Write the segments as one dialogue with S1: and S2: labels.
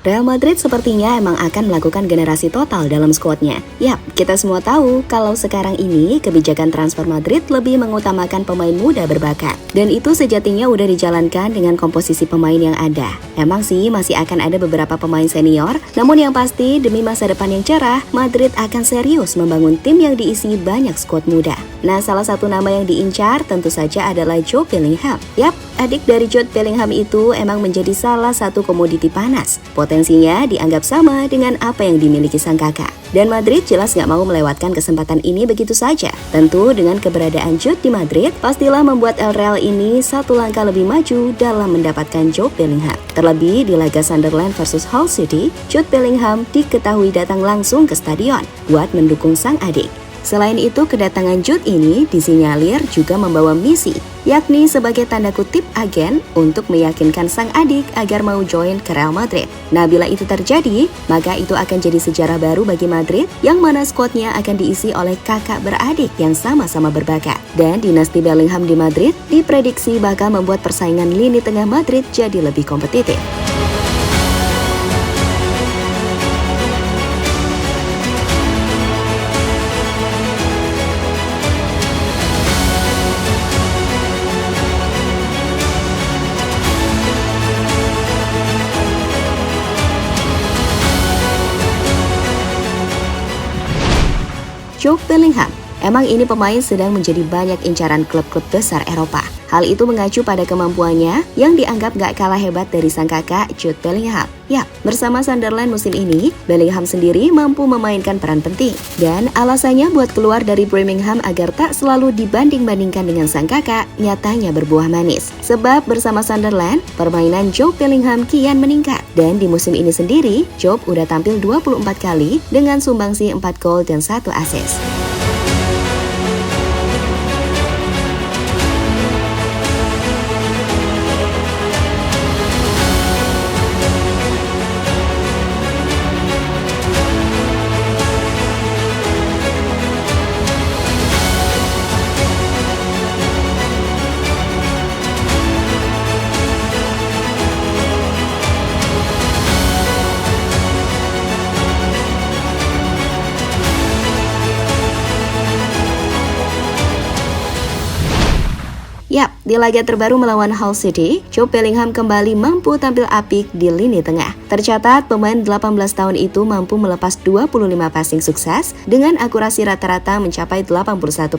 S1: Real Madrid sepertinya emang akan melakukan generasi total dalam skuadnya. Yap, kita semua tahu kalau sekarang ini kebijakan transfer Madrid lebih mengutamakan pemain muda berbakat. Dan itu sejatinya udah dijalankan dengan komposisi pemain yang ada. Emang sih masih akan ada beberapa pemain senior, namun yang pasti demi masa depan yang cerah, Madrid akan serius membangun tim yang diisi banyak skuad muda. Nah, salah satu nama yang diincar tentu saja adalah Jude Bellingham. Yap, adik dari Jude Bellingham itu emang menjadi salah satu komoditi panas. Potensinya dianggap sama dengan apa yang dimiliki sang kakak. Dan Madrid jelas nggak mau melewatkan kesempatan ini begitu saja. Tentu dengan keberadaan Jude di Madrid, pastilah membuat El Real ini satu langkah lebih maju dalam mendapatkan Jude Bellingham. Terlebih di laga Sunderland versus Hull City, Jude Bellingham diketahui datang langsung ke stadion buat mendukung sang adik. Selain itu, kedatangan Jude ini disinyalir juga membawa misi, yakni sebagai tanda kutip agen untuk meyakinkan sang adik agar mau join ke Real Madrid. Nah, bila itu terjadi, maka itu akan jadi sejarah baru bagi Madrid, yang mana skuadnya akan diisi oleh kakak beradik yang sama-sama berbakat. Dan dinasti Bellingham di Madrid diprediksi bakal membuat persaingan lini tengah Madrid jadi lebih kompetitif. Jude Bellingham. Emang ini pemain sedang menjadi banyak incaran klub-klub besar Eropa. Hal itu mengacu pada kemampuannya yang dianggap gak kalah hebat dari sang kakak Jude Bellingham. Yap, bersama Sunderland musim ini, Bellingham sendiri mampu memainkan peran penting. Dan alasannya buat keluar dari Birmingham agar tak selalu dibanding-bandingkan dengan sang kakak, nyatanya berbuah manis. Sebab bersama Sunderland, permainan Jude Bellingham kian meningkat. Dan di musim ini sendiri, Jude udah tampil 24 kali dengan sumbangsi 4 gol dan 1 assist. Yap, di laga terbaru melawan Hull City, Jude Bellingham kembali mampu tampil apik di lini tengah. Tercatat, pemain 18 tahun itu mampu melepas 25 passing sukses dengan akurasi rata-rata mencapai 81%.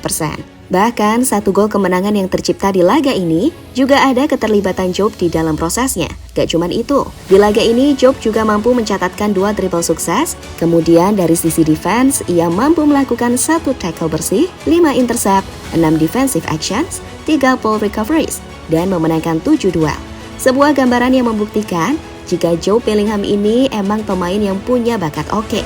S1: Bahkan, 1 gol kemenangan yang tercipta di laga ini juga ada keterlibatan Jude di dalam prosesnya. Gak cuman itu, di laga ini Jude juga mampu mencatatkan 2 dribble sukses. Kemudian dari sisi defense, ia mampu melakukan 1 tackle bersih, 5 intercept, 6 defensive actions, 3 ball recoveries, dan memenangkan 7 duel. Sebuah gambaran yang membuktikan jika Jude Bellingham ini emang pemain yang punya bakat oke.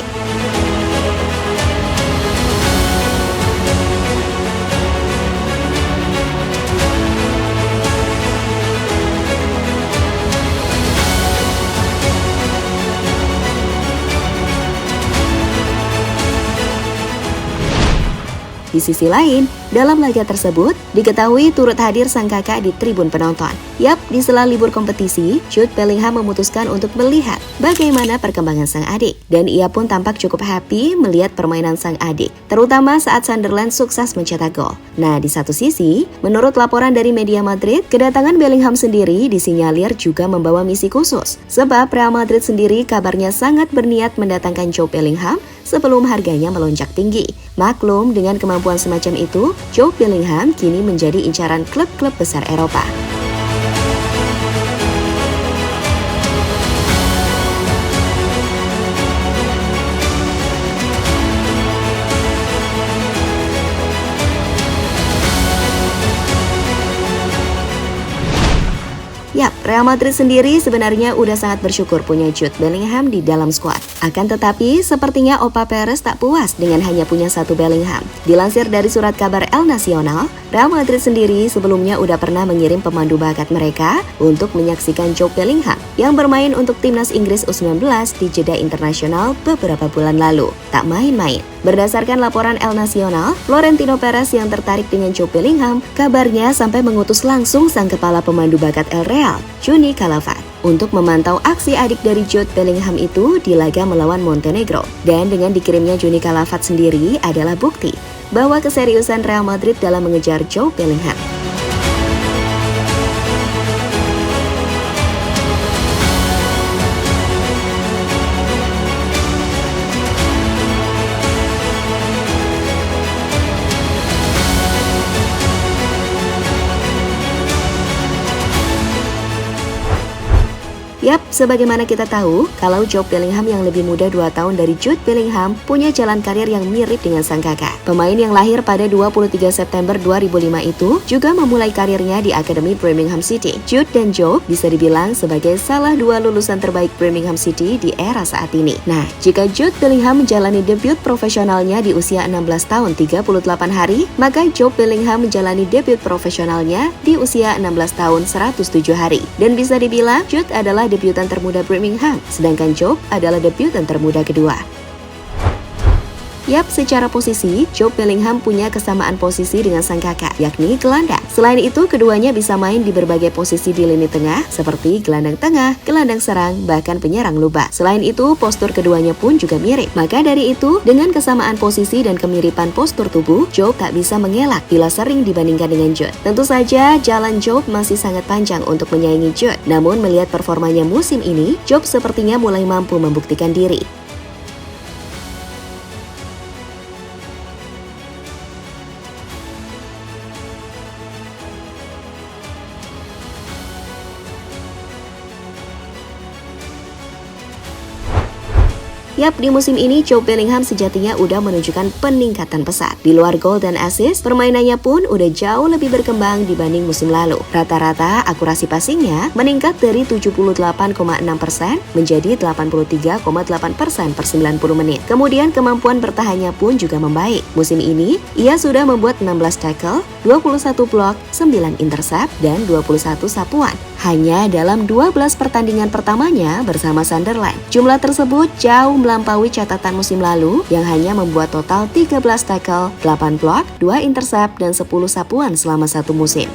S1: Di sisi lain, dalam laga tersebut, diketahui turut hadir sang kakak di tribun penonton. Yap, di sela libur kompetisi, Jude Bellingham memutuskan untuk melihat bagaimana perkembangan sang adik. Dan ia pun tampak cukup happy melihat permainan sang adik, terutama saat Sunderland sukses mencetak gol. Nah, di satu sisi, menurut laporan dari media Madrid, kedatangan Bellingham sendiri disinyalir juga membawa misi khusus. Sebab Real Madrid sendiri kabarnya sangat berniat mendatangkan Jude Bellingham sebelum harganya melonjak tinggi. Maklum, dengan kemampuan semacam itu, Jude Bellingham kini menjadi incaran klub-klub besar Eropa. Yap, Real Madrid sendiri sebenarnya udah sangat bersyukur punya Jude Bellingham di dalam skuad. Akan tetapi, sepertinya Opa Perez tak puas dengan hanya punya 1 Bellingham. Dilansir dari surat kabar El Nacional, Real Madrid sendiri sebelumnya udah pernah mengirim pemandu bakat mereka untuk menyaksikan Jude Bellingham yang bermain untuk timnas Inggris U19 di jeda internasional beberapa bulan lalu. Tak main-main. Berdasarkan laporan El Nacional, Florentino Perez yang tertarik dengan Jude Bellingham, kabarnya sampai mengutus langsung sang kepala pemandu bakat El Real, Juni Calafat. untuk memantau aksi adik dari Jude Bellingham itu di laga melawan Montenegro. Dan dengan dikirimnya Johnny Calafat sendiri adalah bukti bahwa keseriusan Real Madrid dalam mengejar Jude Bellingham. Yap, sebagaimana kita tahu, kalau Jude Bellingham yang lebih muda 2 tahun dari Jude Bellingham punya jalan karir yang mirip dengan sang kakak. Pemain yang lahir pada 23 September 2005 itu juga memulai karirnya di Akademi Birmingham City. Jude dan Joe bisa dibilang sebagai salah 2 lulusan terbaik Birmingham City di era saat ini. Nah, jika Jude Bellingham menjalani debut profesionalnya di usia 16 tahun 38 hari, maka Jude Bellingham menjalani debut profesionalnya di usia 16 tahun 107 hari. Dan bisa dibilang Jude adalah debutan termuda Birmingham, sedangkan Joe adalah debutan termuda kedua. Yap, secara posisi, Jude Bellingham punya kesamaan posisi dengan sang kakak, yakni gelandang. Selain itu, keduanya bisa main di berbagai posisi di lini tengah, seperti gelandang tengah, gelandang serang, bahkan penyerang lubak. Selain itu, postur keduanya pun juga mirip. Maka dari itu, dengan kesamaan posisi dan kemiripan postur tubuh, Jude tak bisa mengelak bila sering dibandingkan dengan Jude. Tentu saja, jalan Jude masih sangat panjang untuk menyaingi Jude. Namun, melihat performanya musim ini, Jude sepertinya mulai mampu membuktikan diri. Yap, di musim ini Jude Bellingham sejatinya udah menunjukkan peningkatan pesat. Di luar gol dan assist, permainannya pun udah jauh lebih berkembang dibanding musim lalu. Rata-rata akurasi passingnya meningkat dari 78,6% menjadi 83,8% per 90 menit. Kemudian kemampuan bertahannya pun juga membaik. Musim ini, ia sudah membuat 16 tackle, 21 block, 9 intercept, dan 21 sapuan. Hanya dalam 12 pertandingan pertamanya bersama Sunderland. Jumlah tersebut jauh melampaui catatan musim lalu yang hanya membuat total 13 tackle, 8 block, 2 intercept, dan 10 sapuan selama satu musim.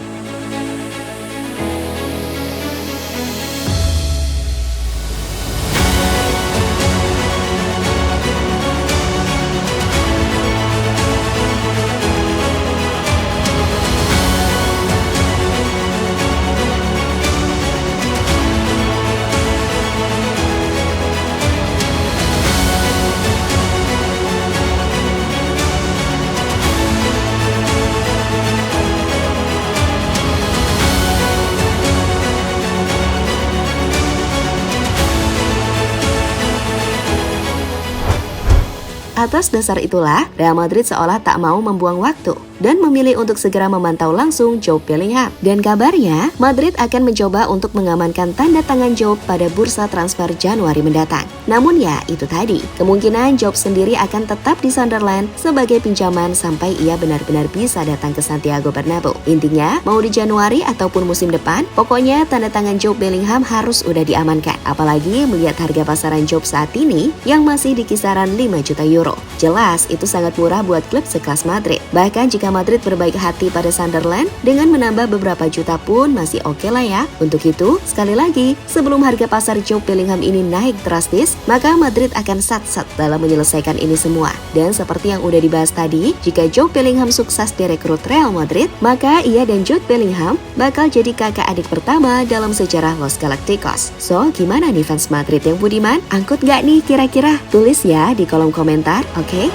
S1: Atas dasar itulah, Real Madrid seolah tak mau membuang waktu dan memilih untuk segera memantau langsung Jude Bellingham. Dan kabarnya, Madrid akan mencoba untuk mengamankan tanda tangan Jude pada bursa transfer Januari mendatang. Namun ya, itu tadi, kemungkinan Jude sendiri akan tetap di Sunderland sebagai pinjaman sampai ia benar-benar bisa datang ke Santiago Bernabeu. Intinya, mau di Januari ataupun musim depan, pokoknya tanda tangan Jude Bellingham harus udah diamankan. Apalagi melihat harga pasaran Jude saat ini yang masih di kisaran 5 juta euro. Jelas, itu sangat murah buat klub sekelas Madrid. Bahkan jika Madrid berbaik hati pada Sunderland, dengan menambah beberapa juta pun masih oke lah ya. Untuk itu, sekali lagi, sebelum harga pasar Jude Bellingham ini naik drastis, maka Madrid akan sat-sat dalam menyelesaikan ini semua. Dan seperti yang udah dibahas tadi, jika Jude Bellingham sukses direkrut Real Madrid, maka ia dan Jude Bellingham bakal jadi kakak adik pertama dalam sejarah Los Galacticos. So, gimana nih fans Madrid yang budiman? Angkut gak nih kira-kira? Tulis ya di kolom komentar, oke?